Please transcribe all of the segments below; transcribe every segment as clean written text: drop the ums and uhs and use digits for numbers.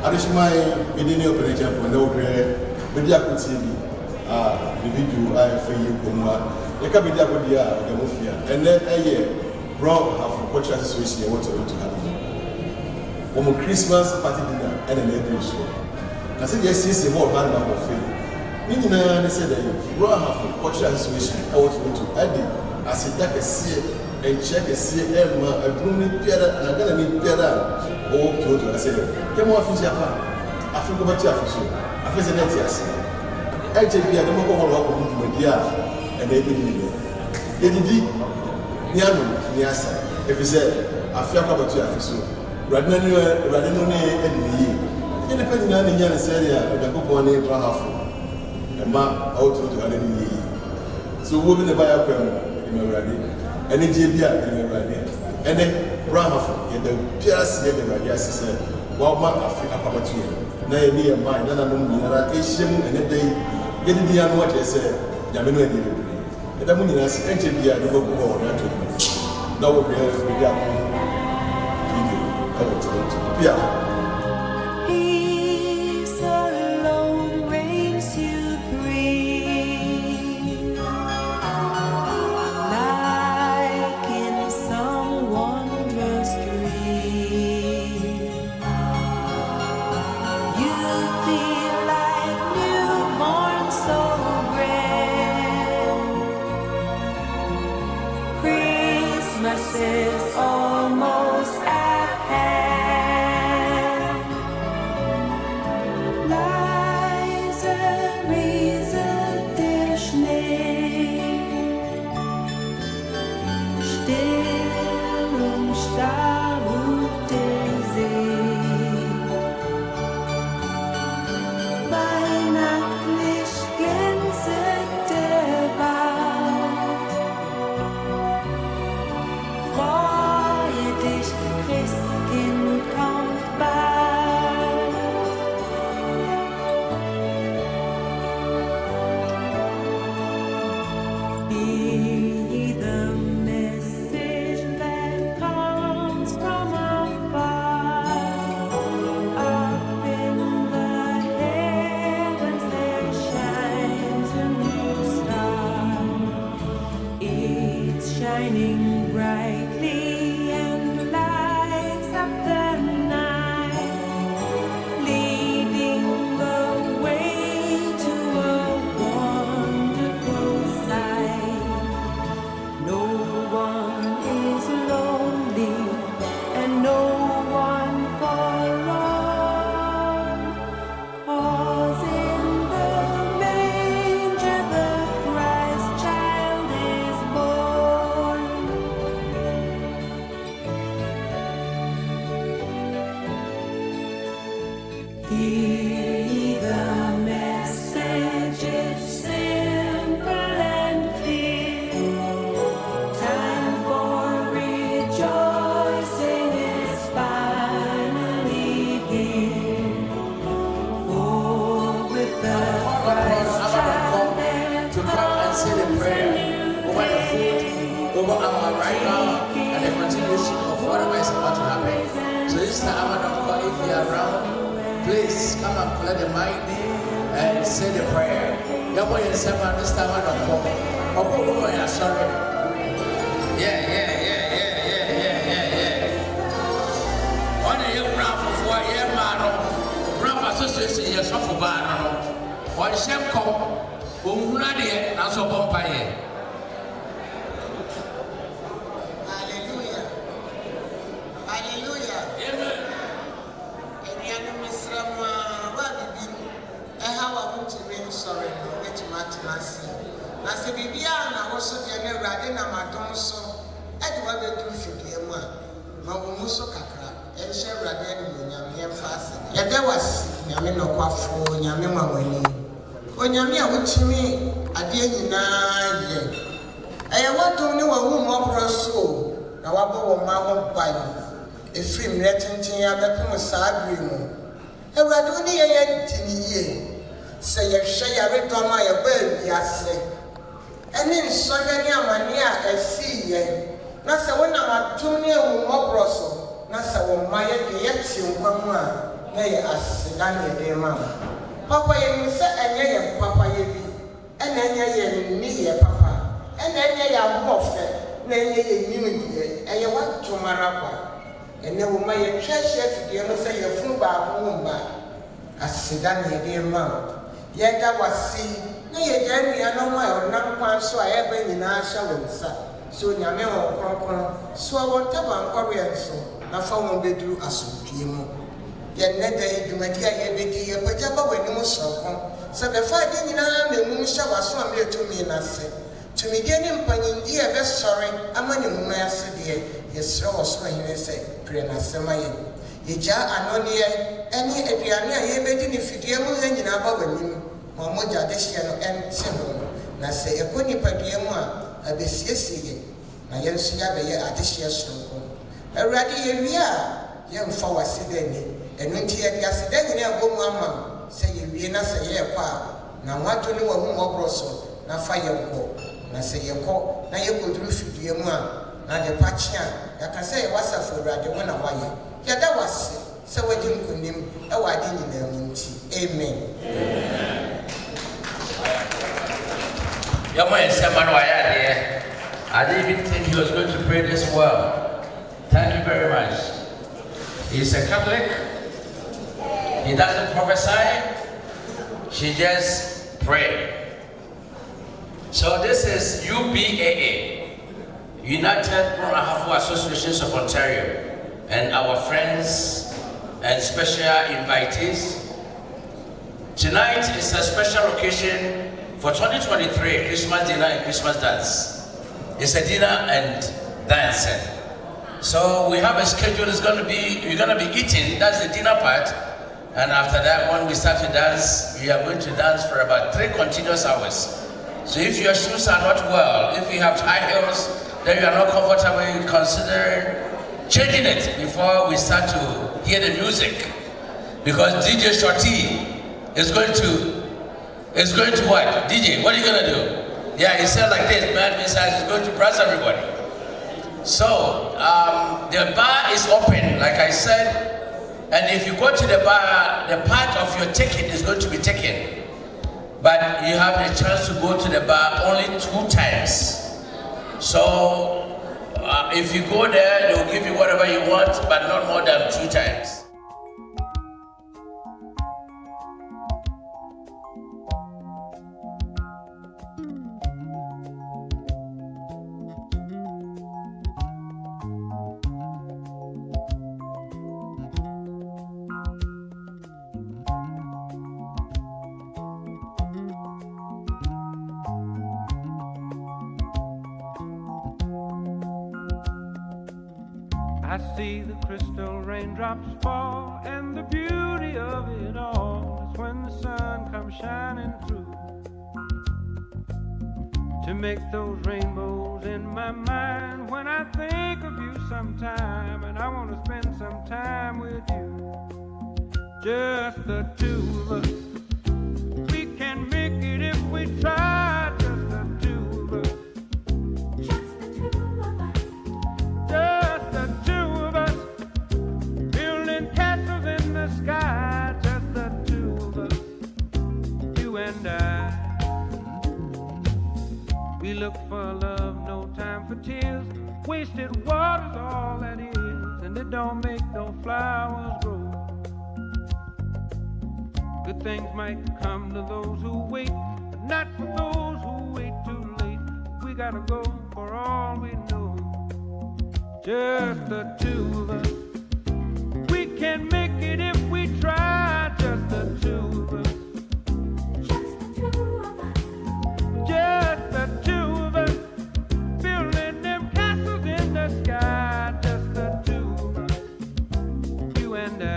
Additionally, we didn't open a jump when they were Media TV, the video I for you, the Cabidia Bodia, the Mufia, and then a year, Brown have a cultural association what to have. From Christmas party dinner and an April show. I said, yes, it's a more band of faith. Meaning, I said, Brown have a cultural association I want to add it. I said, that is see and check and see a blooming theater, and I'm going to meet theater. Oh, to I said, come on, Japan. I think about your official. I feel the next year. HB, I don't know what to do with Dia and they didn't know. They did Niano, Niasa. If you say, I feel about your official. Radino, Eddie, independent on the Yana Seria, and the Coupon named Rahafu. A map out to the so women the buyer in a ready, and the JBA in a ready, and then Rahafu, and the Pias, the Radias said, well, my Africa Papatu, nay, near mine, and I know Asian, and a day. Get the young what I said, Yamino and the and the money has entered the other book. Now we have video. I want to go. Peace alone reigns supreme, like in some wondrous dream. You feel like newborn, so grand. Christmas is almost at hand. Leise rieselt der Schnee, still und starr ruht der See. Weihnachtlich glänzet der Wald. Freue dich, Christkind kommt bald. Be the message that comes from afar. Up in the heavens there shines a new star. It's shining brightly and lights up the night, leading the way to a wonderful sight. No one is lonely and no one forlorn, 'cause in the manger the Christ child is born. Hear the message, it's simple and clear. Time for rejoicing is finally here. For with the Christ child there to come and say the prayer over the food, over our right now, and the continuation of whatever is about to happen. So this time, I'm not going if you are around. Please come and collect the mic and say the prayer. Your boy is seven this time. I don't come. Oh, yeah, sorry. Yeah. One of your brown for 4 years, man. Brown association, yes, of a bar. One shame come. Umradi, that's a bumpire. Hallelujah. Hallelujah. Amen. Sorry, no, which matters. I said, Bibiana also the American Amadon so, and what they do for the Emma, Mamuso Kakra, and share Raden, Yamian Fast. Yet there was Yamino Quaffo, Yamima when Yamia went to me, I didn't know. I want to know a woman opera soul, now I bought my own Bible, a film letting Tia become a sad dream. A Radoni a say you share it on my baby, I say. And then so many amania, I see ye. Nasa when I'm a tuning who more brosso, Nasa will my yet you come. na yɛ aseda na yɛde ma wo. Papa yɛ nim sɛ ɛnyɛ yɛ papa yɛ bi ɛna ɛnyɛ yɛ ni yɛ papa ɛna ɛnyɛ yɛ abɔfɛ na ɛnyɛ yɛ nimdeɛ ɛyɛ watomara kwa ɛnɛ wo ma yɛ hwɛhyɛ fidie no sɛ yɛfunu baako ho mba aseda na yɛde ma wo. Yɛda wase na yɛgya nnuanom a ɔnam kwan so a yɛbɛ nyinaa hyɛ wo nsa so nyame wɔ kronkron so wɔn tabankɔreɛ nso na fa wɔn bɛduru asomdwie mu. Yɛnnɛ da yi dwumadi a yɛbɛdi yɛpagya ba w'anim sorɔko sɛ bɛfa ade nyinaa na emum hyɛ w'aso a mmerɛ tumi n'ase tumidie ne mpanyindie a ɛbɛsɔre ama ne mu ase deɛ yɛsrɛ wɔ soro hene sɛ pere n'asɛm ayɛ yɛgyaa anɔneɛ ɛne aduane a yɛbɛdi ne fidie mu ha nyinaa ba w'anim ma mogya adehyeɛ no ɛnte ho na sɛ ɛkɔ nipadua mu a abɛsiesie yɛ na yɛn nso yɛabɛyɛ adehyeɛ soronko. Awurade yɛwie a yɛmfa w'aseda ani ɛno nti yɛde aseda nyinaa ɛbɔ mu ama wo sɛ yɛwie na sɛ yɛrekɔ a na wato ne w'ahummɔborɔ so na fa yɛnkɔ na sɛ yɛkɔ na yɛkɔduru fidie mu a na de pakye a yɛaka sɛ yɛwɔ asafo Awurade wo na wayɛ yɛda wase sɛ wadi nkonim ɛwɔ ade nyinaa mu nti amen. I didn't even think he was going to pray this well. Thank you very much. He's a Catholic. He doesn't prophesy. She just pray. So this is UBAA, United Brahafo Associations of Ontario, and our friends and special invitees. Tonight is a special occasion for 2023 Christmas dinner and Christmas dance. It's a dinner and dancing. So we have a schedule. We're gonna be eating. That's the dinner part. And after that, when we start to dance, we are going to dance for about 3 continuous hours. So if your shoes are not well, if you have high heels, then you are not comfortable, you consider changing it before we start to hear the music. Because DJ Shorty is going to what? DJ, what are you gonna do? Yeah, he said like this, man, besides he's going to brush everybody. So, the bar is open, like I said, and if you go to the bar, the part of your ticket is going to be taken. But you have the chance to go to the bar only 2 times. So, if you go there, they will give you whatever you want, but not more than 2 times. I see the crystal raindrops fall, and the beauty of it all is when the sun comes shining through to make those rainbows in my mind. When I think of you sometime, and I want to spend some time with you, just the 2 of us. We can make it if we try, just the 2 of us. Just the 2 of us. Just the 2 of us, building castles in the sky. Just the 2 of us, you and I. We look for love, no time for tears. Wasted water's all that is, and it don't make no flowers grow. Good things might come to those who wait, but not for those who wait too late. We gotta go for all we know. Just the 2 of us. We can make it if we try. Just the 2 of us. Just the 2 of us. Just the 2 of us. Building them castles in the sky. Just the 2 of us. You and I.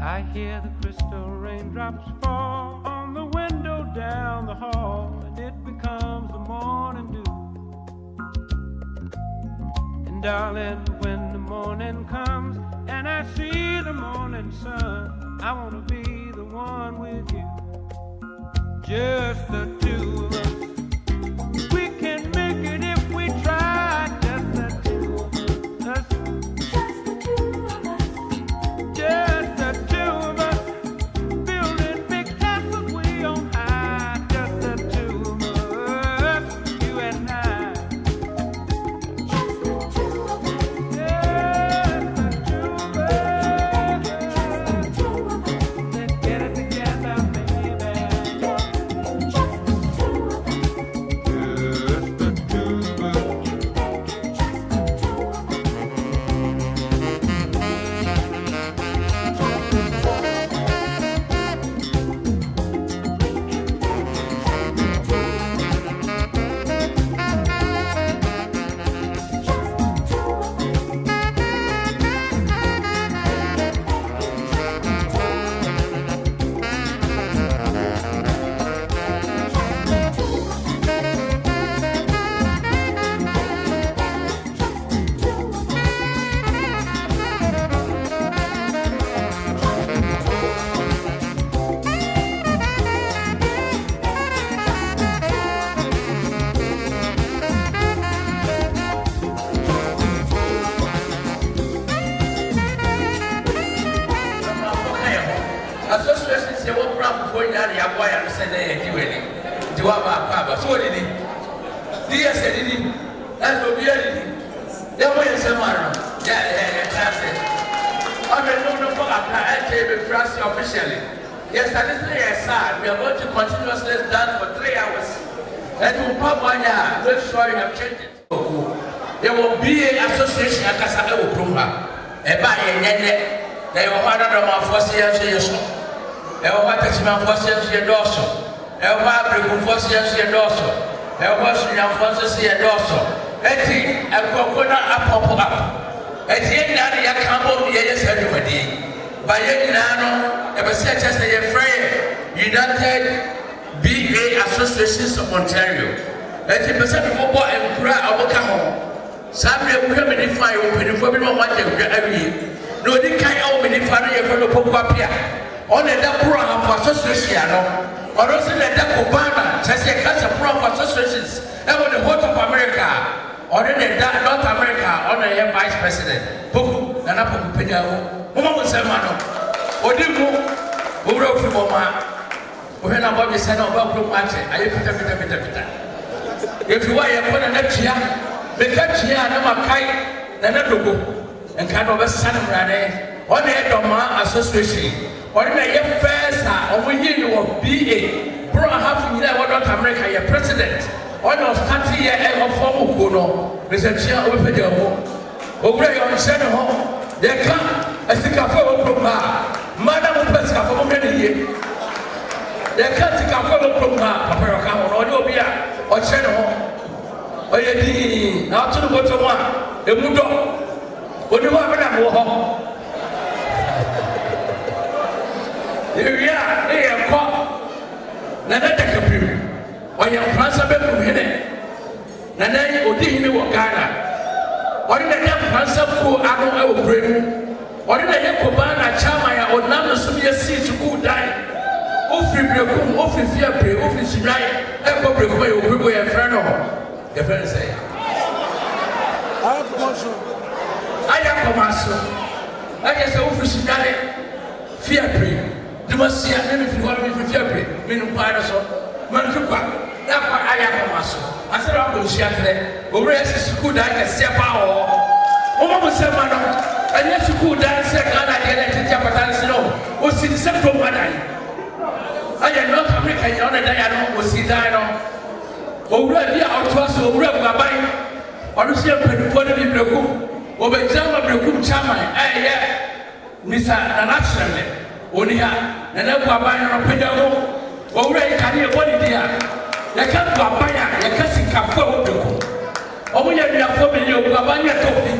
I hear the crystal raindrops fall on the window down the hall, and it becomes the morning dew. And darling, when the morning comes and I see the morning sun, I want to be the one with you, just the two of us. We can make it if we try, just the two of us. Just the two of us. Just the two of us, building big castles way on high. Just the two of us, you and I. Just the two of us. Just the two of us. Just the two of us. Let's get it together, baby. Just the two of us. Just the two of us. Just the two of us. Association say what brand for you and your boy and say they do any. Do about so did he? Dear said he, that's what we are. Then when you say, yeah, that's it. I don't know for I came France officially. Yes, that is sad. We are going to continuously dance for 3 hours. And to Papa, make sure you have changed it. There will be an association at Casa Okrumba. A buy a net. They will have another for years. They will have a for years dorsal. They will have a for years dorsal. They will have a years dorsal. Eti, a coconut up. At the end, I come over the other side of the day. By Yanano, ever said just a friend, United BA Associations of Ontario. 80% of people and cry over Camo. Some will have many fire open for me one day every year. No, they can't open the fire for the Popapia. On the Dapura for Association, or also the Dacobana, just a class of Pro Associations, and on the Whole of America. Or in North America, on the Vice President, Poku, and Apu Pena, Mama Samano, Odimu, Uro Fumoma, when I'm Bobby San about Kumate, I if you are a one and a chia, the Kachia, Namakai, Nanadugu, and kind of a son of Rane, on the Edoma Association, or in the first, or we hear you of BA, Bro, half in North America, your president. On your starting year of form Kuno, Mr. Chia open your home. Over your channel home, they come as the cafe from Madame Pesca for many years. They can't take a photo from Paparacam or Obia or channel home. Or you now to the bottom one, the Mudo. What do you want to home? Here we are, they are caught. Nanata Capri. Or your Fransa Beckham Hene, Nana Odini Wakana, or in the young Fransa Ku Amo Brim, or in the young Kobana Chamaya or Nana Sumia sees to go die. Ofi Brekum, Ofi Fiabre, Ofi Sinai, Echo Brekum, Ubu and Freno. The friend say, I am Comaso. I guess Ofi Sinai, Fiabre. You must see a name if you want me for Fiabre, meaning Piraso. Manchuka, that's why I am a muscle. I said, I'm going to share today. Over as a school that can step out. Over was a man, and yes, you could dance and I get a Japanese no. Was in the central one. I am not American, you're on a dialogue, was he died on. Over here, our trust over Babai, or is your pretty Brekum, over Jama Brekum Chama, Mr. Nanaxan, only her, and then Babai or Pedalo. Already carry a body there. You can't go by your cousin Capo. Only you are for me, you are Babania Topi.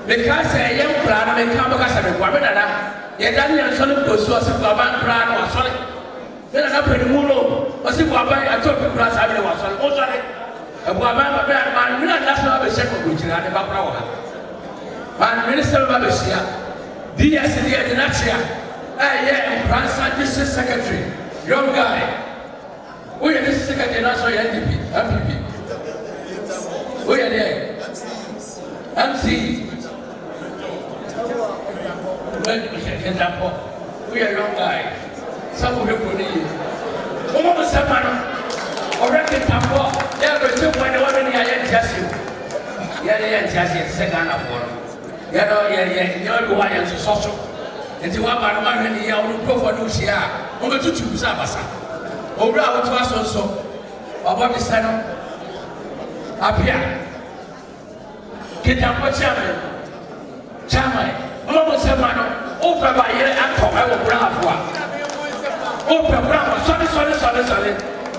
Because a young plan may come because of a woman. Yɛda ne yɛn sɔre kɔ so ɔsɛ Buaban koraa na wasɔre. Bɛna na pɛnimu no ɔsɛ Buaban atɔpi koraa saa bi na wasɔre. Ɔsɔre. Buaban bɛbɛ maanwene a national bɛhyɛ kɔkɔgyina ne ba koraa wɔ ha. Maanwene sɛ bɛba bɛhyia. DS deɛ de n'akyea ɛyɛ Nkransa district secretary young guy. Woyɛ district secretary na so yɛ NDP MPP. Woyɛ deɛ MC. We are young guy. Some of you will need. One of someone already tampo. They are going to find one in the Jesse. Yeah, Jesse, second of one. You're going to social. And you are one in the young go for Lucia. Over to Sabasa. Over our to us also. About the son up here. Get up what Chairman. Mama Samano, Oprah by year and talk. I will bravo. Oprah Bravo, sorry.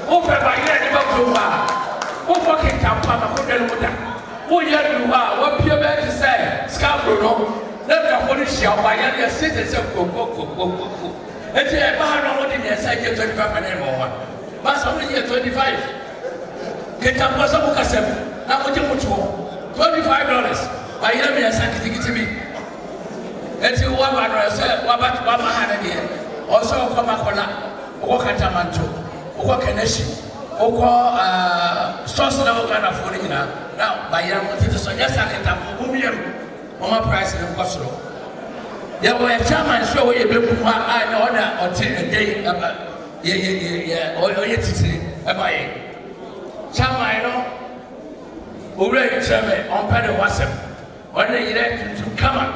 Oprah by year and about to Oprah can Tampa, Hotel. Oh, yeah, you are. What Pierre Bear to say? Scarborough. Let the police shall buy your citizens of Coco. And say, I don't want to say 25 and more. But only year 25. Get up was a book. Now, what you want $25. By year, me a scientific to me. Eti waba no se waba wama hana de oso okoma kola okokata manto okokeneshi oko source na okana fo ni na now bayam tete so just aketa fo bumiem mama price ne kwosoro ye wo e chairman show we beku ha na order ote dey aba ye oye titiri aba ye chairman no owure chairman on pede wasem order yire to come on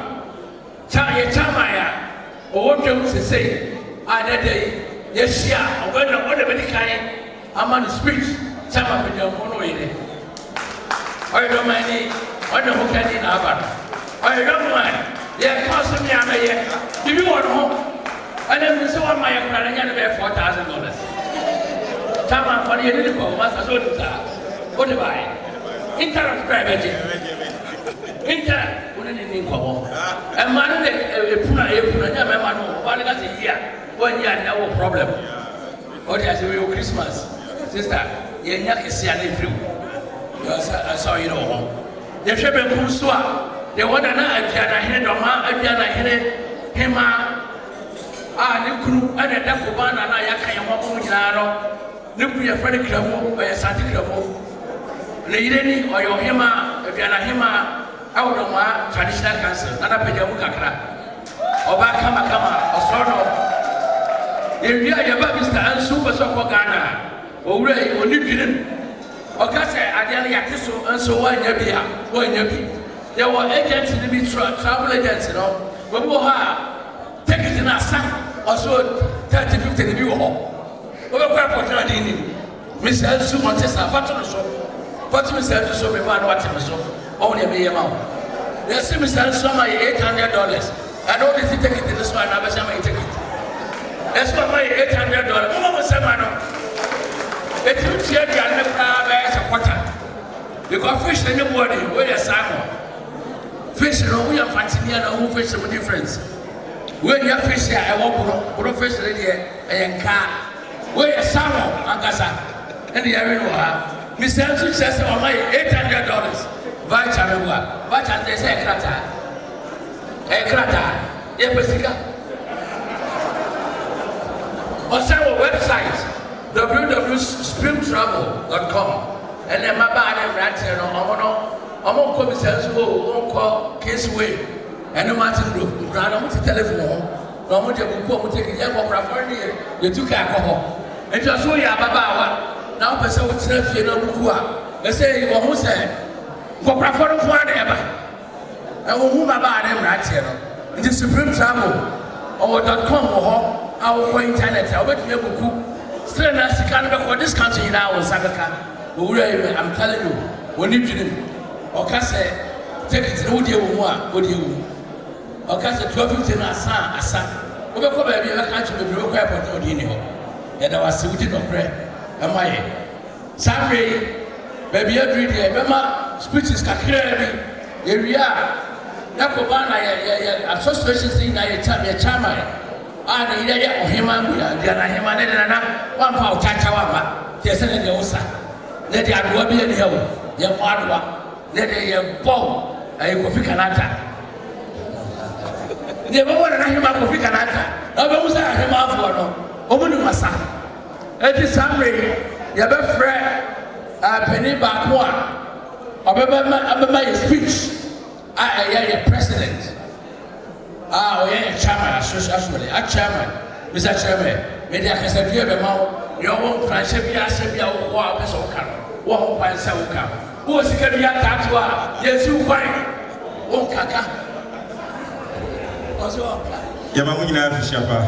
Chamaya, or what you say, I that day, yes, yeah, or whatever the kind, I'm on the speech, some of the mono in it. I don't mind it, I don't know can in Abba. I don't mind, yeah, cost me a year. Do you want home? And then we saw my and $4,000. Chama for the little was a good car. What do I? Interrupt gravity. Inter, and man, Puna, man, one got a year, 1 year, no problem. What is your Christmas? Sister, you're not a silly flu. I saw you know. The shepherd Pusua, the one and I can head on my head, him, the crew, and a Dakoban, and I can't walk on the look at your friend Cramo or a Santa Cramo. Lady or your hema, if you're a hema. Out of my traditional council, and I pay your Mukakra. Oba Kama, or sort of. If you are your Mr. and Super Sofa Ghana, or Ray, or New Zealand, or Cassa, Adeliatiso, and so on, Yabia, when Yabi. There were agents in the travel agents, you know, but we have take it in our son, or so 30, 50 in the new hall. Over Papa Miss Elsu Montesa, Fatima Elsu, me one what him so. Only a million amount. They see me sell some $800. I don't need to take it in this one, I take it. That's what my $800. Mama said, man, if you tear the other quarter, you got fish in your body, where a salmon. Fish, you know, we are fancy near the whole fish with difference. When you fish here, I won't put a fish in here and car. Where a salmon, Angasa, and the area. Mr. Elsu says, oh, my $800. Vacha, they say krata. Yeah, Pesica. On our website, www.springtravel.com. And then my bad and Rancher, I'm on commissions who call Caseway and the Martin Group. Grand on the telephone, no one will take a young of you took alcohol. And just so you are Baba. Now, person would serve you no they say, you almost said. For Crawford, one ever. I will move about them right here. In the Supreme Travel or .com or our internet. I went to your book. Still, as a Canada for this country in our Sabaka. I'm telling you, when you did or Cassa, take it, no dear one, would you? Or Cassa 12:15 a son. Over for baby, I can't be broke up on Odino. And I was sitting on prayer. Am I? Sorry, baby, every day, remember. Speeches kakira bi area na Kobana association saying na chairman na ile ohema ya na hema ne na wamfa uchacha wama tese ne de usa ne de adoa bi ne hewo ye adoa ne de ye bom ay Kofi Kanata ne ba wona na hema Kofi Kanata na ba musa hema afo no omunu masa eti samre ya be frɛ penny back one abeba your speech yeah president yeah chairman actually chairman Mr. Chairman me dey akasa bia be ma yo won franche bia se bia wo a be so ka wo ho kwan se wo ka wo sika bia ta to a yesu kwan wo kaka ozo ya ma munyina afishapa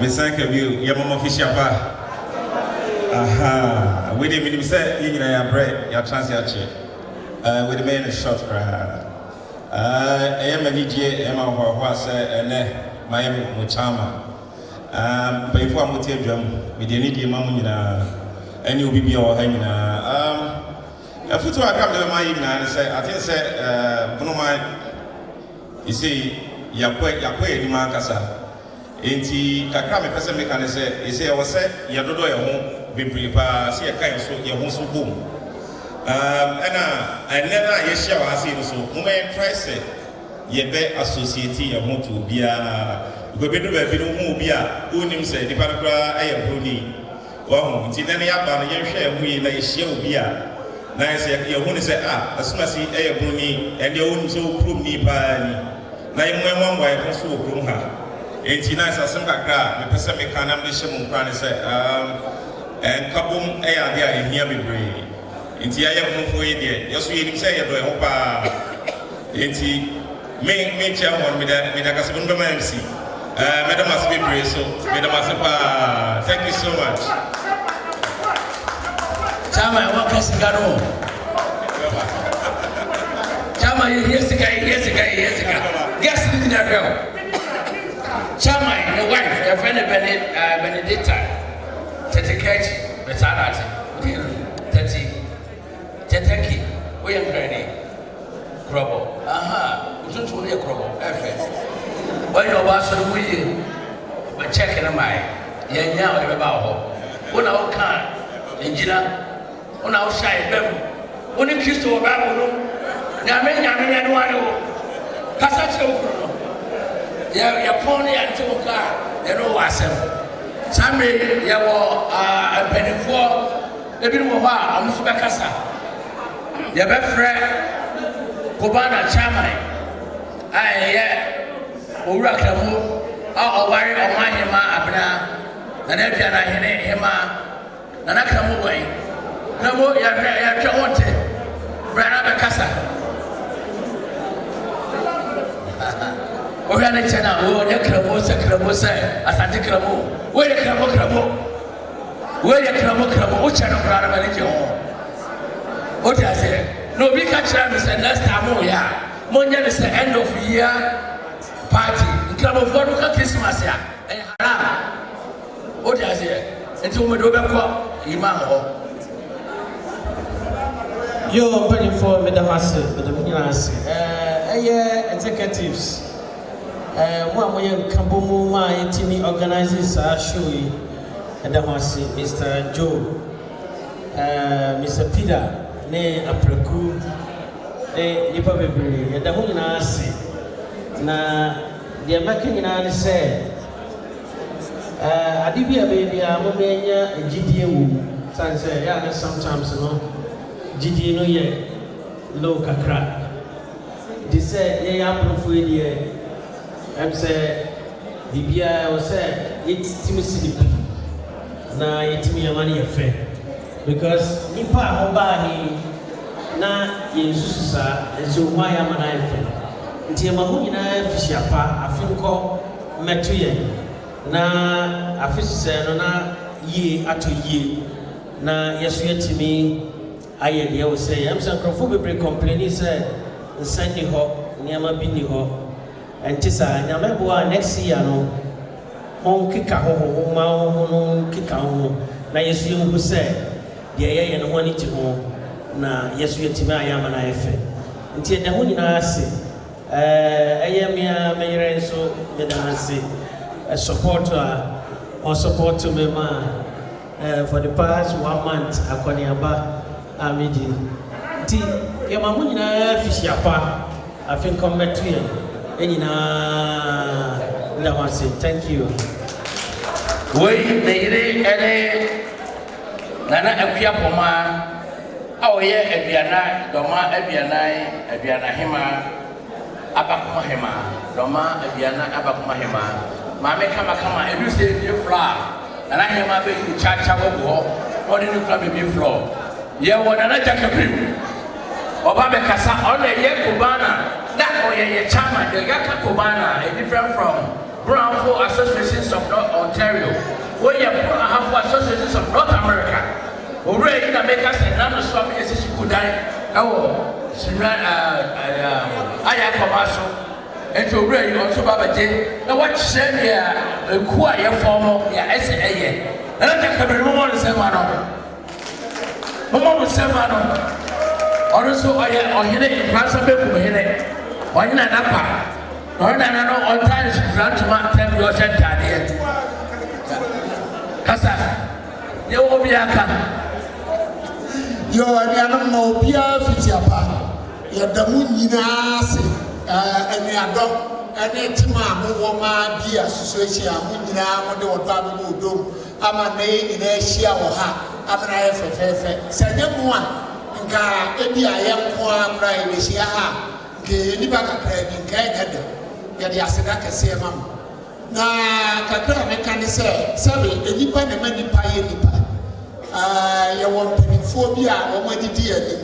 me sanka bi ya ma afishapa aha we dey mean say yina ya bread ya chance ya che we dey main short cry am anije am ho say ene Miami Muchama before I'm with you, we didn't need mamma, and you'll be all hanging. A foot I come to my evening and say, I think, say, Bunoma, you see, Yakwe, Marcasa. Ain't he? Kakame person make and say, you say, I was said, Yadodo, your home, be prepared, see a kind of your home so boom. And I never, yes, I see so, woman, try say. Ye be associate ya want to be a go be do be no hu bi a onim say di parakra aye broni wa hu ti na ya ba no ye hwe hu yi na ye hie obi a na say ye hu ni say asumasi aye broni and ye onim so krum ni pa ni na ye mo mo ye so krum ha enti na say asem kakra me pese me kanam de hye mo kra ni say en kabum aye ade a ehia bebre enti aye mo fo ye de ye so ye nim say ye do e ho pa enti me chairman me da kasibun be MC madam must be praised so madam Asipa thank you so much chairman wa kasigano chairman yes guy guess the girl chairman the wife your friend Benedicta Tetekech betarati 30 Teteki we am ready Krobo Utuntu ne krobo efe when you ba so we be check na mai ye nya o be ba ho wona o kan enjina wona o shai bem woni Kristo o ba mo no nyame no ware o kasa che o no ya pon ya nti o ka ye no wasem same ye wo benefo ebi mo ho a amusu be kasa ye be frɛ Kobana chairman owura kramu oware ọma hema abna na na bia na hene hema na kramu wai kramu ya twa wonte brana be kasa o yana chana o ne kramu se asante kramu we ne kramu o chana brana ba ne je ho o ta se no bi ka chira me say next time o ya monja ne say end of year party nkrabo for do ka Christmas ya haram o dia say enti o me do be ko imam ho yo pay for me da hase me da nyina ase executives mo amoye kambomu ma yetini organizers a show yi da hase Mr. Joe Mr. Peter ne apreku nipa bebre yɛda ho nyinaa ase na deɛ mɛka nyinaa ne sɛ ade bi a baabi a mobɛnya gyidie wɔ mu sane sɛ yɛa ne sometimes no gyidie no yɛ low kakra de sɛ yɛyɛ aborɔfo yi deɛ ɛm sɛ biribiaa ɛwɔ sɛ yɛtumi si ne pi na yɛtumi yɛma no yɛ fɛ because nipa a hɔbaa he na yensusu saa nso ho ayɛ ama na ayɛ fɛ nti ɛma ho nyinaa fihyia pa afe nkɔ mmɛto yɛn na afe sisɛ no na yie atɔ yie na yɛso yɛtumi ayɛ deɛ wɔ sɛ yɛm sɛ nkurɔfoɔ bebree kɔmpleni sɛ nsa nni hɔ nneɛma bi nni hɔ ɛnti saa nyame boa next year no ɔnkeka ho ma ho no nkeka ho na yɛso yɛhu sɛ deɛ yɛyɛ no ho ani gye ho na yesu yetimi ayama na efe nti ɛda ho nyinaa ase ɛyɛ mea meyere nso meda ase support on support to me ma for the past 1 month akɔneaba amedi nti yɛma mo nyinaa fihyia pa afi nkɔmmɛto yɛn nyinaa nda ho ase thank you Wei meyere ene nana akua poma a oyɛ aduana dɔma aduana hema abakoma hema dɔma aduana abakoma hema maame kama edu se die floor nana hema be ni chacha bobo ɔde ne kura baby floor ye wɔ nana jakabrim ɔba be kasa ɔna ye kubana da ɔyɛ ye chama de yaka kubana a different from Brownful Associations of North Ontario. We have Associations of North America. Already in America, and none of Swami is could die. Oh, Ayakomaso, and to already also Baba J. Now, what said here, a quiet form of your SAA. And I can remember the same man. Also, I am here in France of Beku. Why not? No, on time is glad to tell your gentleman. Kasa, you will be a can. Yo, and animal Pia Fitiapa, your Damuninas, and the Adop, and the Tima, Moma, Bia Association, Munina, Mondo, Babu, Dom, Amane, in Asia or Ha, Amana FFF, Sanyamuan, and Ka, Ebi, I am one crying, Asia, Nibaka Craig, and Kagada. Yadi aseda kese mam na kakra meka ne se sabe enipa ne manipa ye nipa ye won pinfo bi a wo madidi anim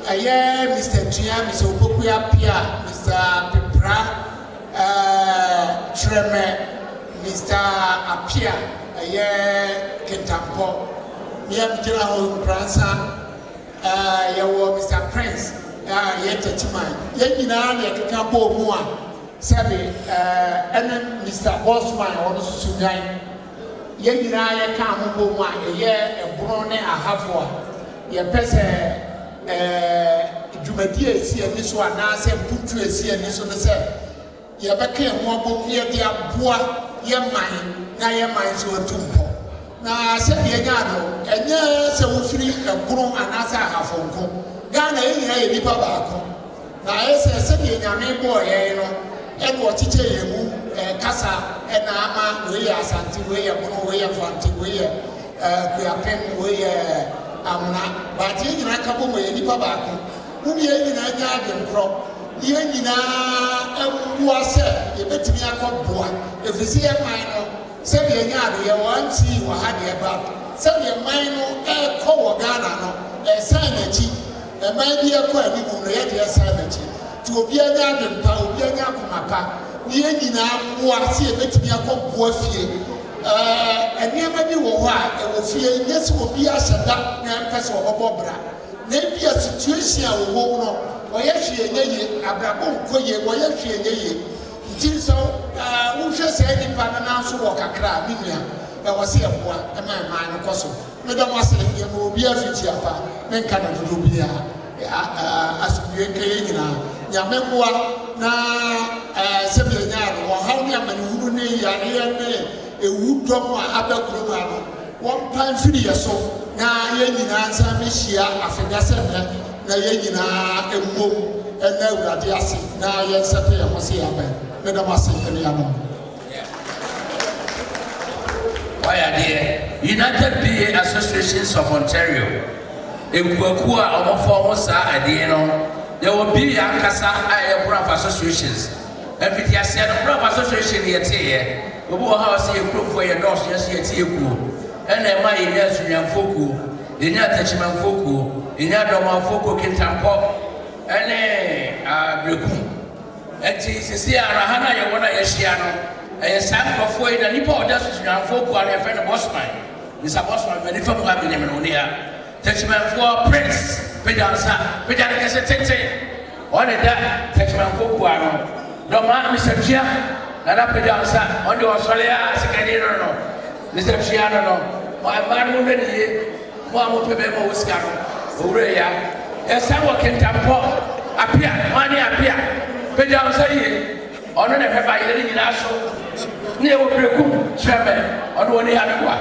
aye Mr. Tua Mr. Opokuya Pia Mr. Pepra Treme Mr. Apia aye Kentampo me am jira ho Pransa ye wo Mr. Prince ye Tachiman ye nyina ne keka bo mu a Sabi, Mr. Bosman or Sudan. Yenina, I can't move one a year, a brone, a half one. Your person, Jumadia, see this one, now say, put to a see this on the set. Your back and one book near the bois, your mind, now your mind's so tumpo. Now I said, Yagano, and yes, I will free a broom and as I have on go. Ghana, a nipa back. Now I said, your name boy, and what teacher you Casa and Ama, we are Santi, we are Bono, we are Fanti, we are Pen, we are Amna, but you know, Kabu, any Babaco, whom you in a garden crop, you was you bet me a cop boy. If you see a minor, send me a yard, you want see what had you about. Send me a minor, a co Ghana, a sanity, a my dear Quabi, who read your sanity. To be a garden, Pau, be a Yakumapa, the engine was here, let me a cop boy. And never be what I will feel, yes, will be a shut up, and pass over Bobra. Maybe a situation will go on, or yes, she and ye, Abraham, Koye, or yes, she and ye. Until so, who shall say any Panama walk a crab, Mimia, there was here one, and my mind, of course. Madame was saying, you will be a future, men cannot do be as you can now. Yamemwa na sebianyaro wa hauni amani ne yare ne ewudom a abakuro no one pan firi yeso na ye nyina nsa mehia afegase na ye nyina emmom na awurade ase na ye nsepe ye ho se yabe me da mase ne ya no why there United PA Associations of Ontario ekuaku a omofo mo sa ade no there will be a Casa Bravo Associations. Every year, said Bravo Association here, we will have a group for your doors, yes, yet you go. And then my yes, you have Foku, in your attachment Foku, in your Doma Foku, Kintampo, and Breku. And Jesus, here, Rahana, you want a Yeshiano, a sample of Foy, and Nipo, that's your Foku, and your friend Bosman. Mr. Bosman, when you from Babylon, Touchman for Prince. Pedansa, Pedana Tete, on a that, Touchman Fokuano, Doma, Mr. Chia, and up Pedansa, on the Australia, Sicadino, Mr. Chiano, my man moving here, Mamu Pebemo Uscano, Urea, and someone can tampo, apia wani apia peja on say ono na hwe ba yele nyina so ne wo breku hweme ono woni ha mewa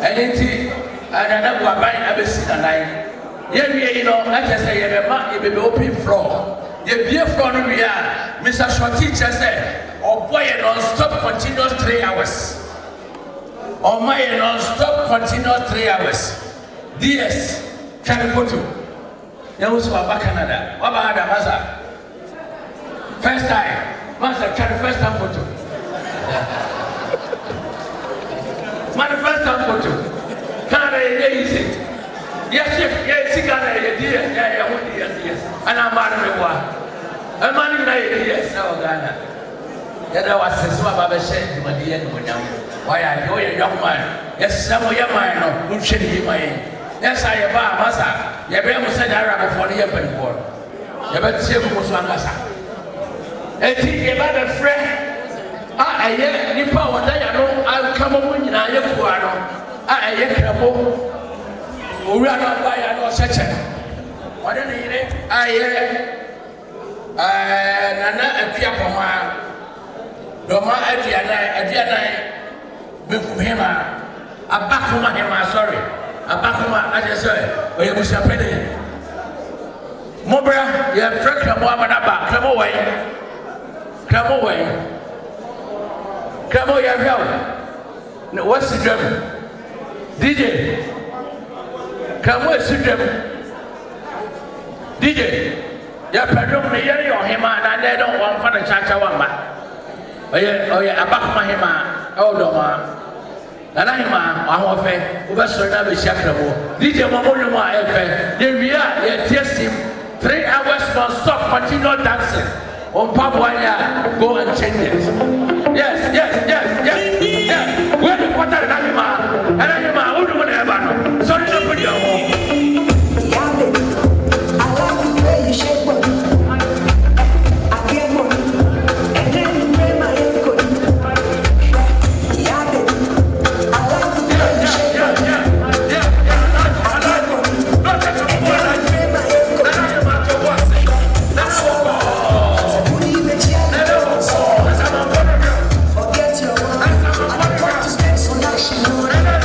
enenti anana bua ban abesi nanan ye wie no na chese ye be ma ye be open floor ye bie floor no wie a Mr. Shorty chese boy non-stop continuous 3 hours. Oh my non-stop continuous 3 hours. DS can photo. There was about Canada. What about the master? First time. Master can first time photo. Man first time photo. Canada is it? Yes, Canada yes. And I'm married. I'm married yes, now Ghana. Yada wasese wa baba she dimadi ye nyam waya yo ye young man yes samo ye man no unhwe ni man yes aye ba masa ye be mo se dara ko fo ye pan ko ye be tie ko so angasa eti ye ba be frɛ a aye nipa wada ya no a kama mo nyina ye kuwa no a aye krabo owura no ba ya no seche wada ne yire aye nana afia poma Doma Adiana Bukumema, Abakuma Hema, sorry, Abakuma, I just say, or you must have penny. Mobra, you have Frank Moamanaba, come away, come away, come away, your help. No, what's the drum? DJ, come what's the drum? DJ, your bedroom, the yellow or him, and they don't want for the chacha one. Oh yeah, Abakuma Hema, oh Doma, Nanahima, Ahofe, Ubasona Bishakrabo, DJ Mamoluma Efe, the are test him 3 hours non stop, continue dancing. On Papuaya, go and change it. Yes. Where the water and Anima, who do whatever? Sorry to put your home. I like the way you shake body. I get money. Forget your mind. I got to spend some night.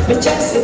Say,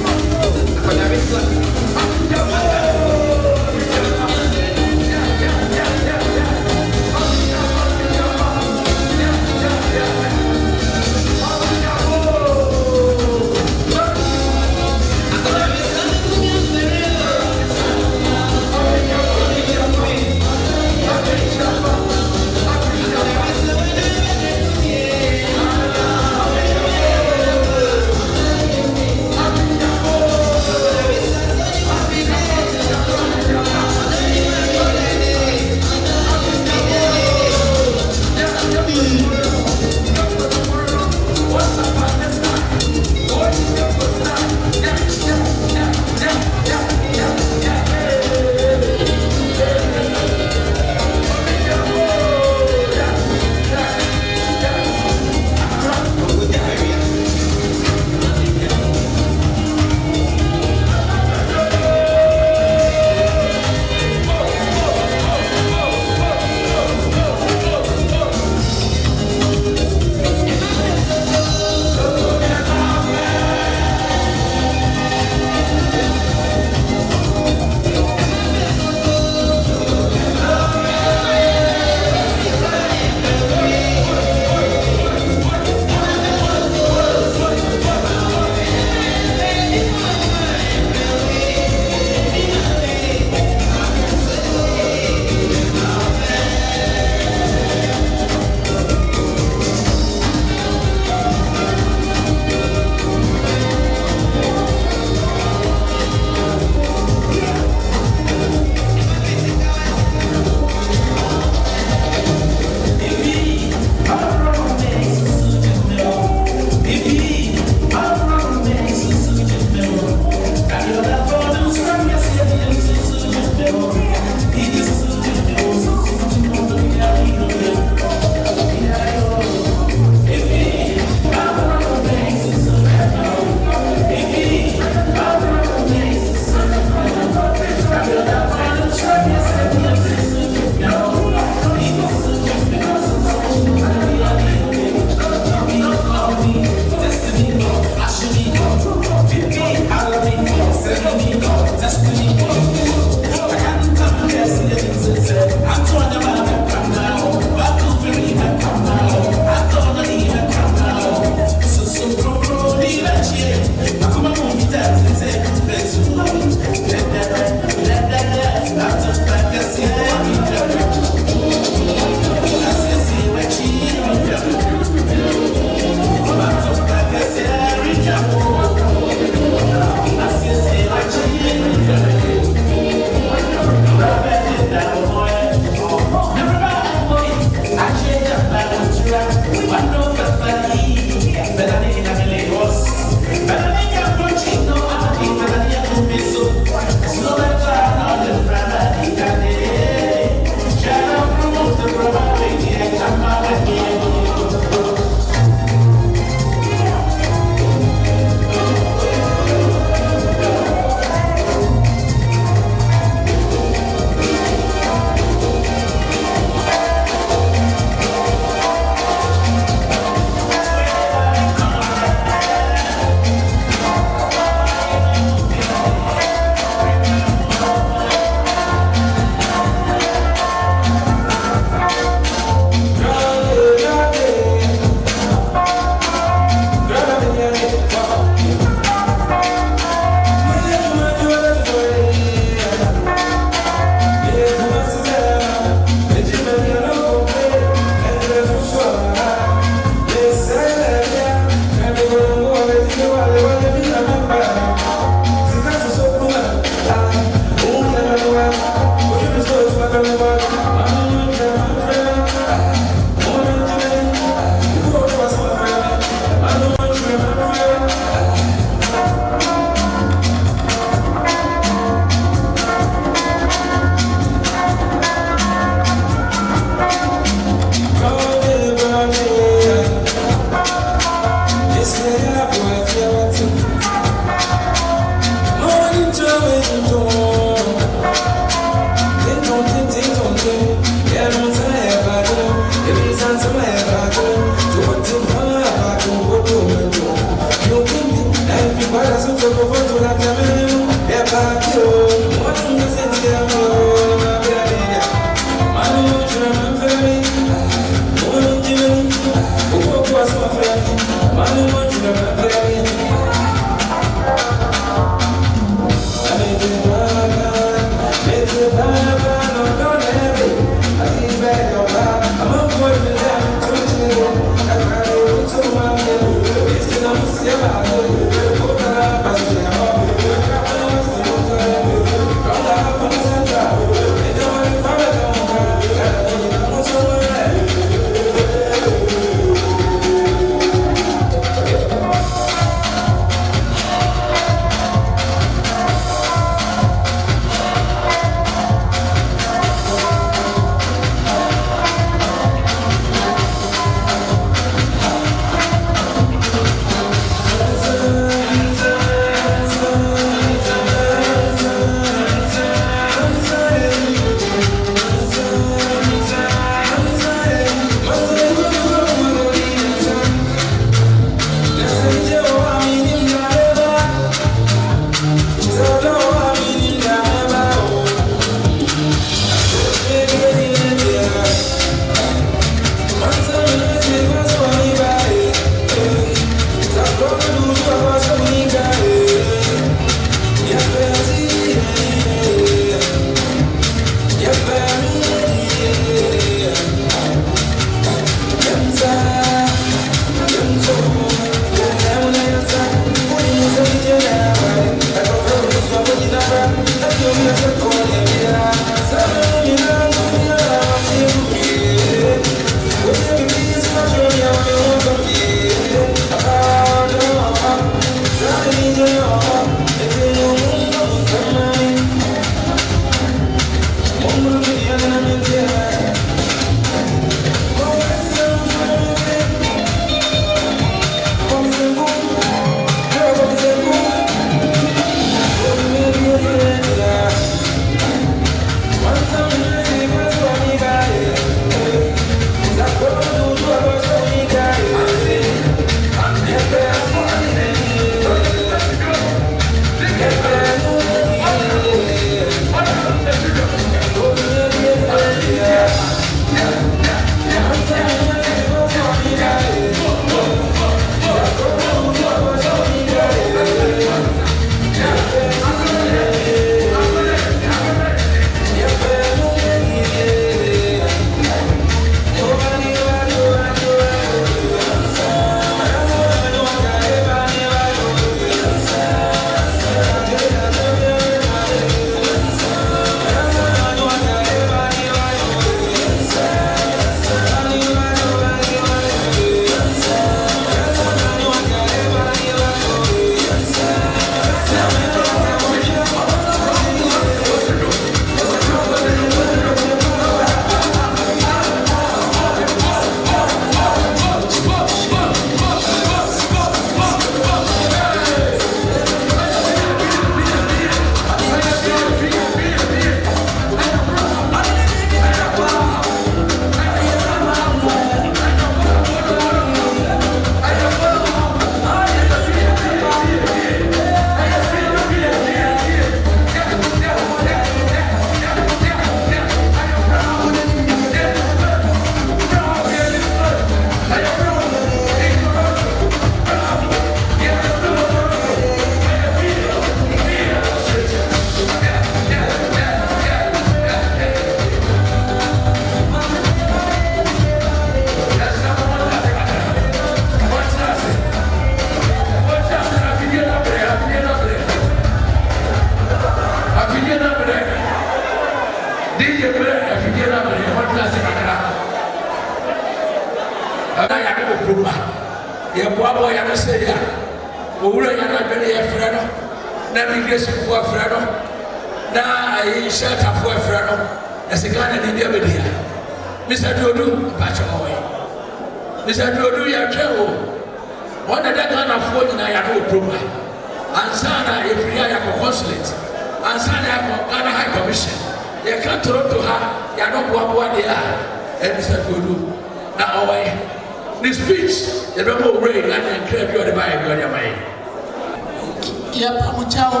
pamuchao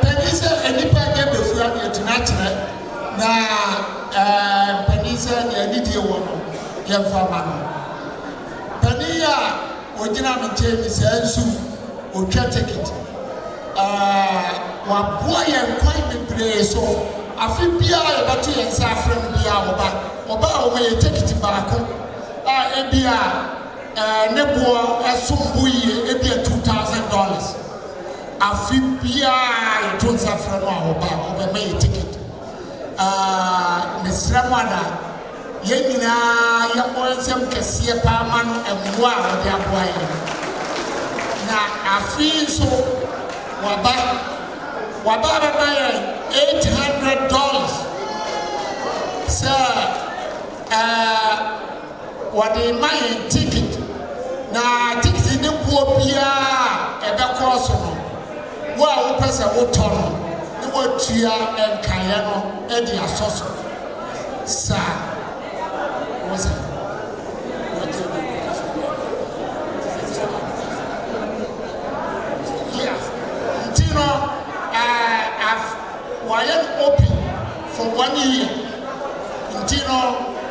penisa enipa de befua de tunachire na penisa de adidie wo no ye mfama no pania ogina me chemi sansu otwa ticket wa boa ye kwan bebre so afi bia ye batu ye nsa afre no bia oba o me ticket baako ebia nebo esumbu ye ebia $2,000 afi bia ye to nsa afre no oba me ticket Misramana Yenina Yamoism Cassia Paman and Mua of the Abuay. Now I feel so Wababa $800. Sir, what they my ticket. Now ticket in the poor Pia at the cross. Well, person will turn. Tia and Kayano and the Associo. Sir, was it? Yes, Tino, I've wired open for 1 year. Tino,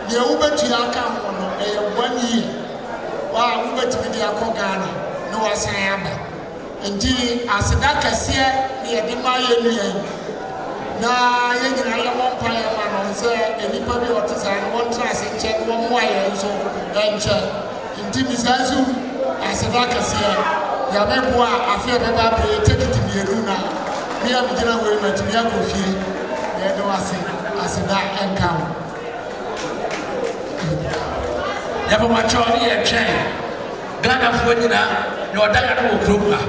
the Uber to your account 1 year. While Uber to the Akogana, no Asayamba. Indeed, as a dark as here, near the Mayan. Na yengina ya wampaya mano se enipa bi otisa no won trust enche wo moaye nso enche nti misansu aseda kase ya meboa afia beba pre ticket mienu na bia migina we matimi akofie na do aseda enka ya ba macho ni e twen Ghana fo nyina ni odaga no okroba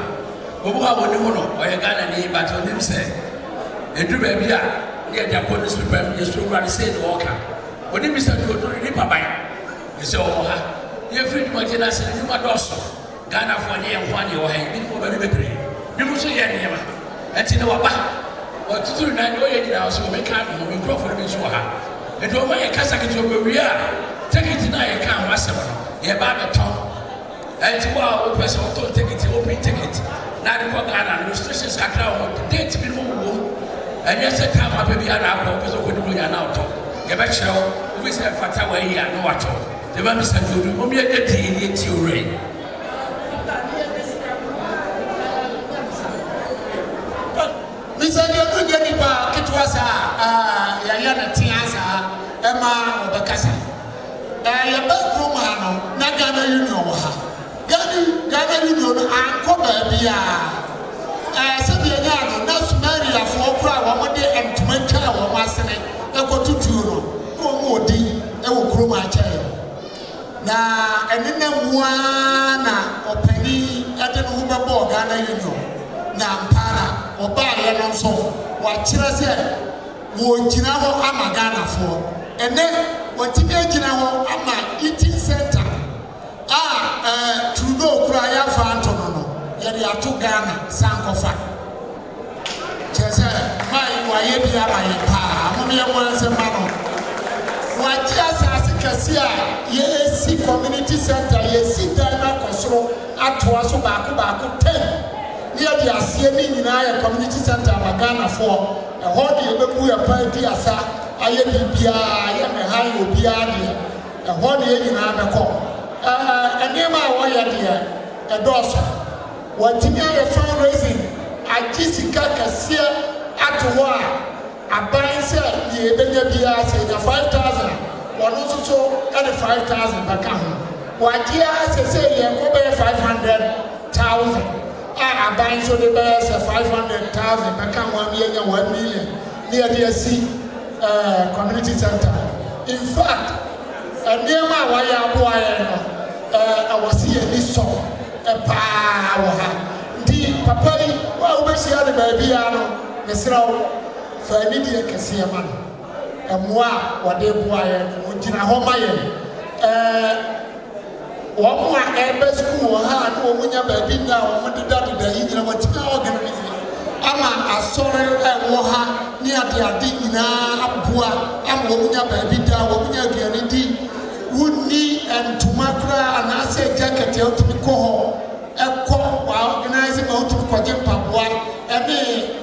obu ha woni mu no oye Ghana ni ba to nim se edu ba bia ne ya ko ni super yeso run say the worker oni mi sa do ni baba ni se o ha ye free mo je na se ni ma doso Ghana fo ni en kwa ni o ha ni mo ba ni bebre ni mo so ye ni ma enti ne wa ba o tuturu na ni o ye ni na so me ka no me crofo ni so ha edu o ma ye kasa ke to be wi a ticket na ye ka wa se no ye ba be ton enti wa o pese o to ticket o pay ticket na de ko Ghana restrictions kakra o date bi mo wo and yes, I come up with the other because of what we are now talking. You bet you, we say Fata way here, no water. The man said, you will be a tea in your rain. Mr. Yoga, it was Yana Tiasa, Emma, or the Casa. Your bedroom, Hano, Nagana Union. Ghana Union, and Coba. Said the Yano, not Maria for one day and 20 hours, Massene, I go to Turo, no more D, I will grow my child. Now, and then one or penny at the Uber Board, Ghana Union. Now, Para or Barry and so, what Chira said, would Jinavo Ama Ghana for, and then what Jinavo Ama eating center. Trudeau cry out for Antonono. Yari atu Ghana sankofa chese mai wa ye bia ba ye pa mo ye mo se ma no wa ji asase kase a ye si community center ye si Ghana kosoro ato aso ba ko 10 ni ye di asie ni nyina ye community center ba Ghana for e ho de ye bebu ye pa di asa aye bibia ye me ha ye obia de e ho de ye nyina be ko enema wa ye de e doso what you are fundraising, I just got a seer at war. A buying sell, ye better be asking 5,000, one also at 5,000 per count. What you are saying, you go 500,000. I buying so the best 500,000 per count 1 million, 1 million near the sea community center. In fact, near my wire boy, I was here this song. Di papa yi wa obehia de baabi ya no mesrawo fa ni die kese ma no emoa wode boa ye ogina ho ma ye wo mo a ebe school ha no wo nya baabi na wo de da yi nyina watima organize ama asore wo ha ni ade nyina aboa ama wo nya baabi da wo nya aduane di wuni and tumakra and I say jacket out to be call a call while organizing out to kɔgye mpaboa ɛne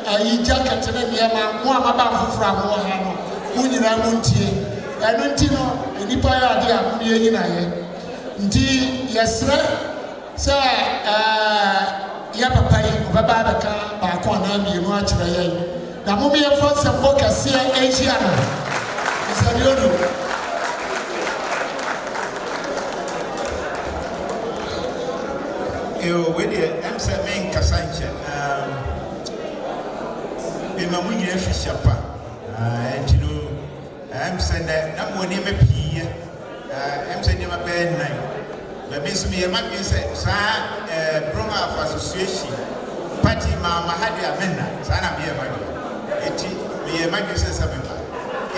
ayi jacket ne nneɛma mo a maba foforɔ a mowɔ ha no mo nyinaa mo ntie ɛno nti no nnipa yɛ ade a mo yɛ nyinayɛ nti yɛserɛ sɛ yɛ papa yi ɔbɛba abɛka baako anaa mmienu akyerɛ yɛn na mom yɛmfa nsɛmbɔ kɛseɛ ahyia no nsɛdeodo we deɛ ɛm sɛ menkasa nkyɛ mema mo nyina fi hyɛ pa nti no ɛm sɛ nɛ na mmɔ nneɛma pii ɛm sɛ nneɛma bɛyɛ nnan bɛbi nso meyɛ madwen sɛ saa Brong-Ahafo Association party maama ha de amena saa na meyɛ madwen ɛti meyɛ madwen sɛ sɛ meba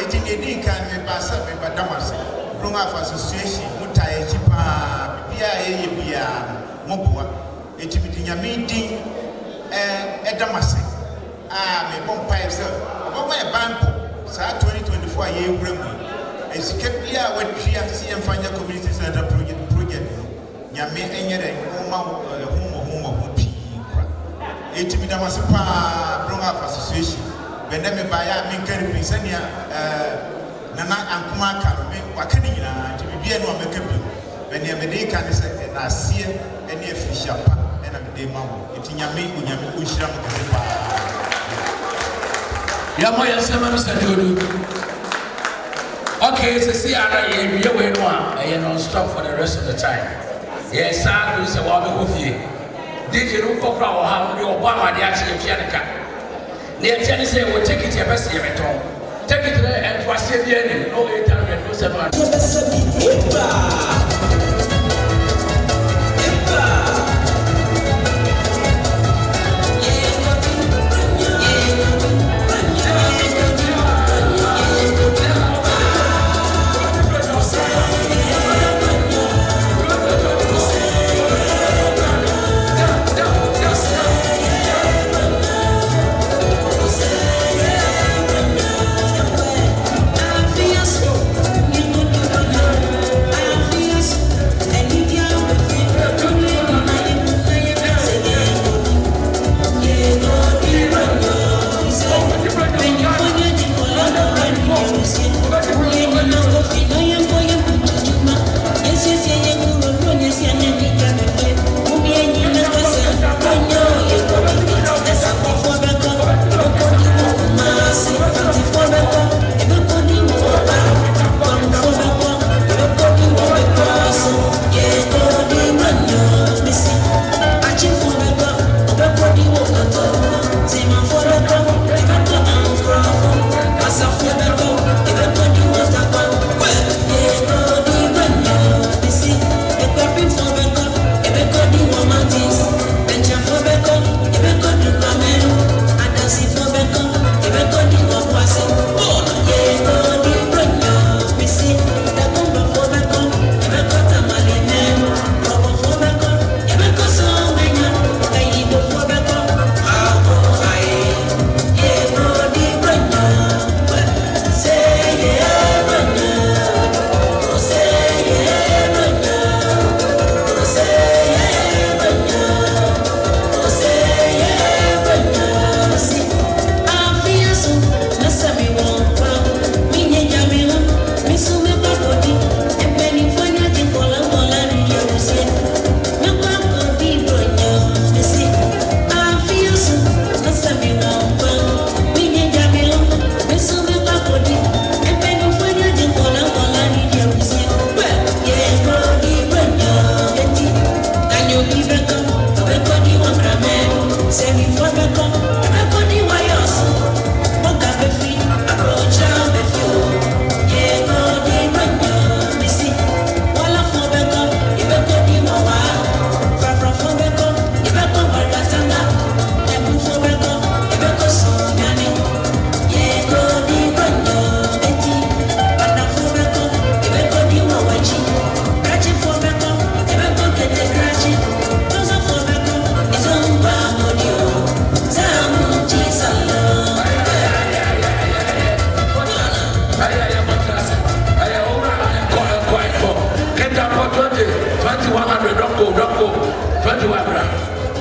ɛti deɛ di nka no meba sɛ meba dam ase Brong-Ahafo Association motaeɛ akyi paa biribiaa ɛyɛ biaa no moboa ɛti mede nyame din ɛdam ase mebɔ mpaeɛ sɛ ɔbɛma yɛ banpo saa 2024 a yɛwura mu sika bia a watua sɛ yɛmfa nyɛ community center project no nyame ɛnyɛ dɛ woma ho pii kora ɛti medam ase paa Brong-Ahafo Association bɛnɛ mebaeɛ a menka no pii sɛnea nana ankoma aka no waka ne nyinaa nti bibia no a mɛka bi bɛnea mede ka ne sɛ ɛnaaseɛ ɛne afirihyia pa ɛna mede ma wo ɛti nyame onyame ɔnhyira mo kɛse paa Yamo yasema no sadodo. Okay, so see ana ye we no a non stop for the rest of the time. Yes, sir, we say wa be go fie. DJ no ko kra wo ha we obo amade a che fie ne ka. Na ye tie ne say we take it e be se meton. Take it there and was here bien no 800 no 700.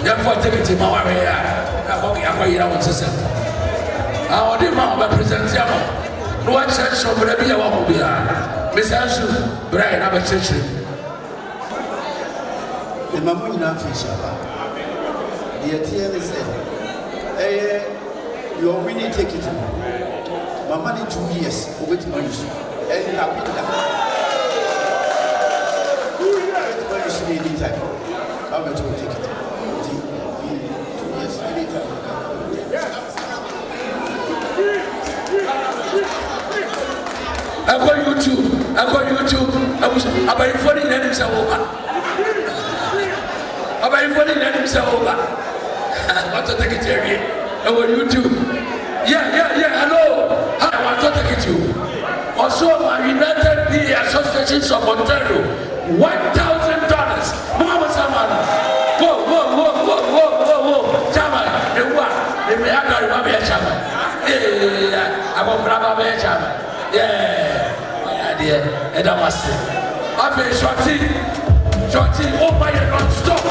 Therefore, take it to my area. I want to say. I want to present you. No one church or whatever you want to be. Miss Ansu, Brian, I'm a church. The Mamu in Africa. The ATM said, you are winning ticket. My money 2 years, with my use. And you have been done. Anytime. I'm going to take it. 2 years, anytime. I got YouTube. I was about 40 minutes over. About 40 minutes over. What to take it here? I got YouTube. Yeah, hello. I want to take it to. Also, my United Beer Associations of Ontario. $1,000. Mama Saman. Whoa. Chairman, the what? The me have to be a chairman. Yeah, I'm a brother be a chairman. Yeah, my idea. And I must say, I've been shorty. Oh my, non-stop.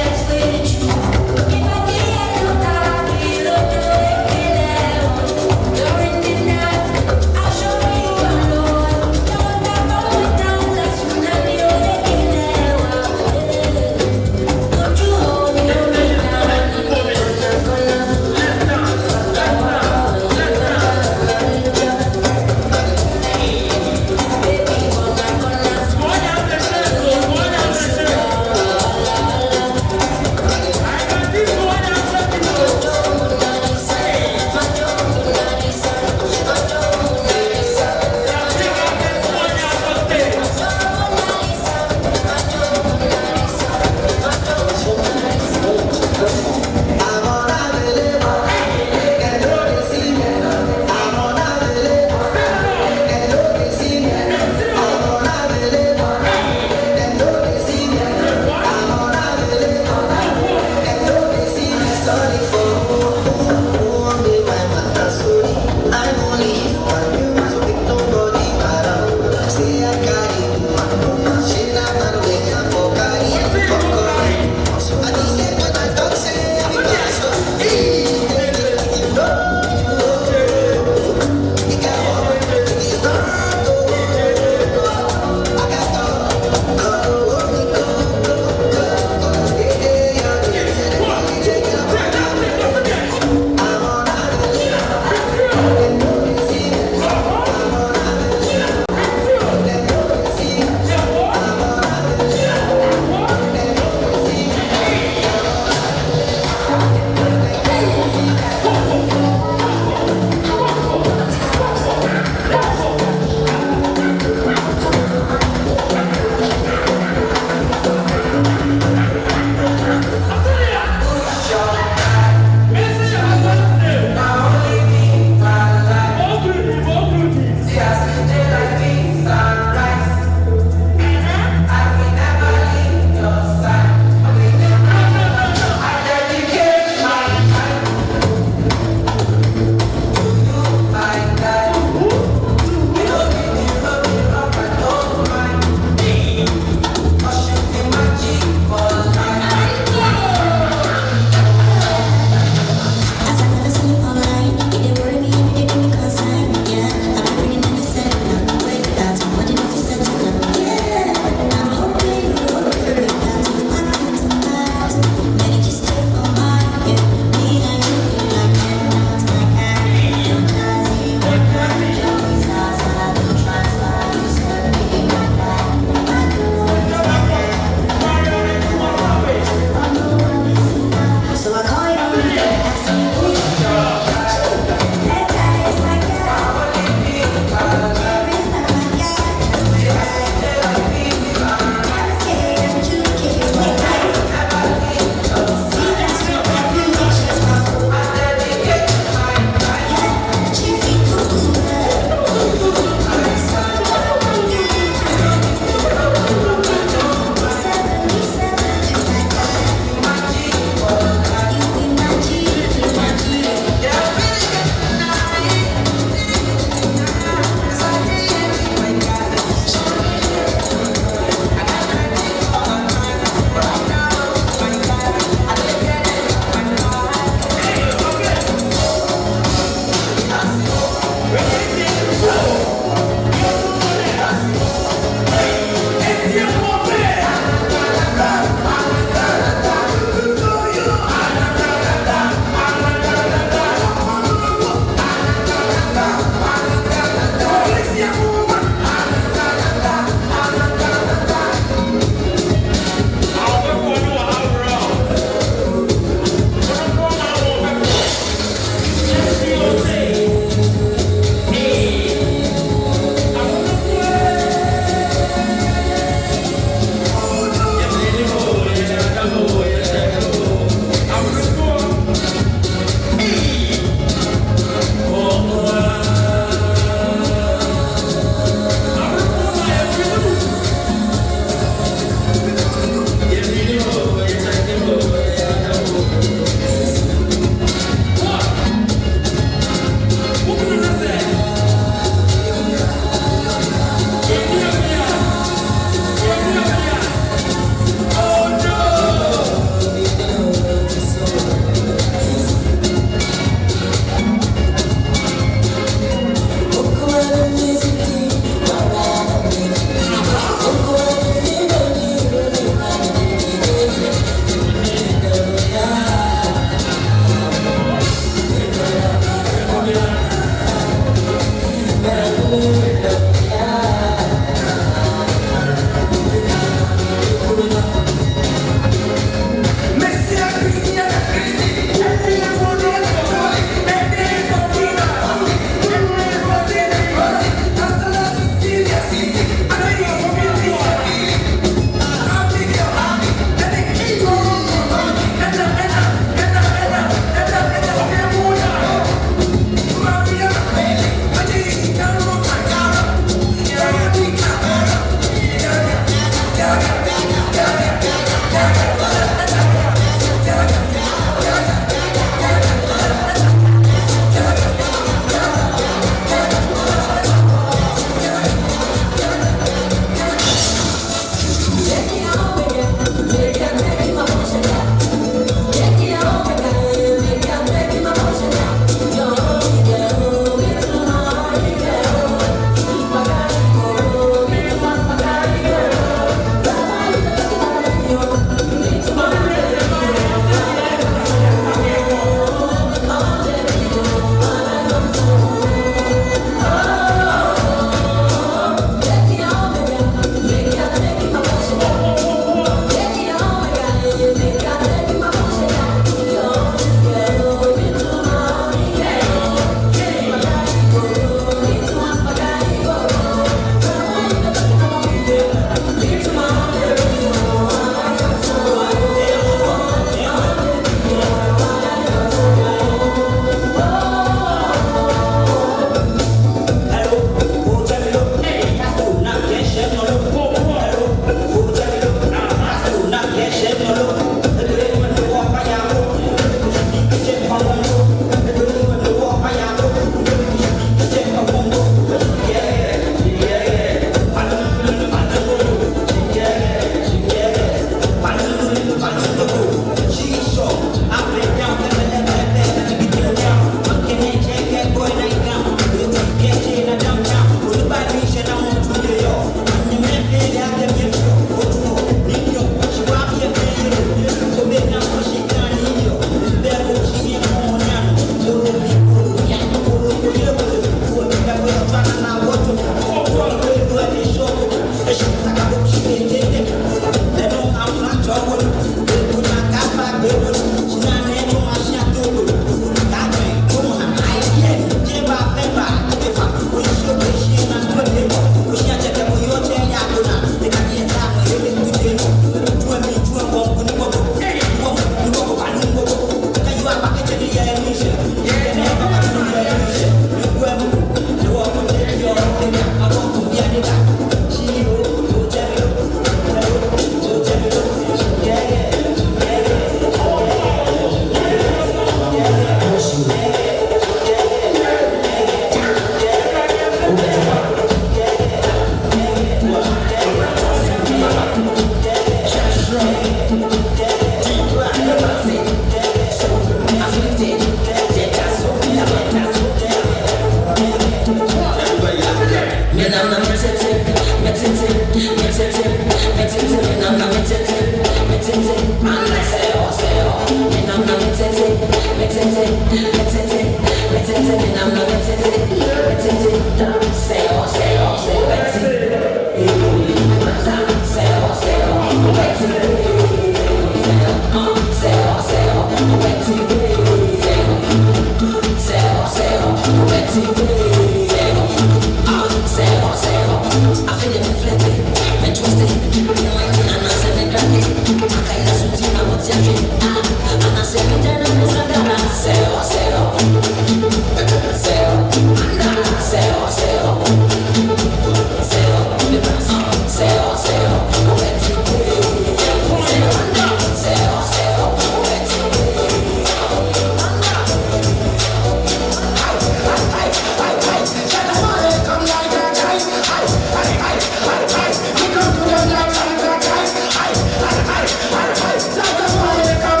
Come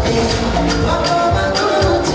Papa, my good,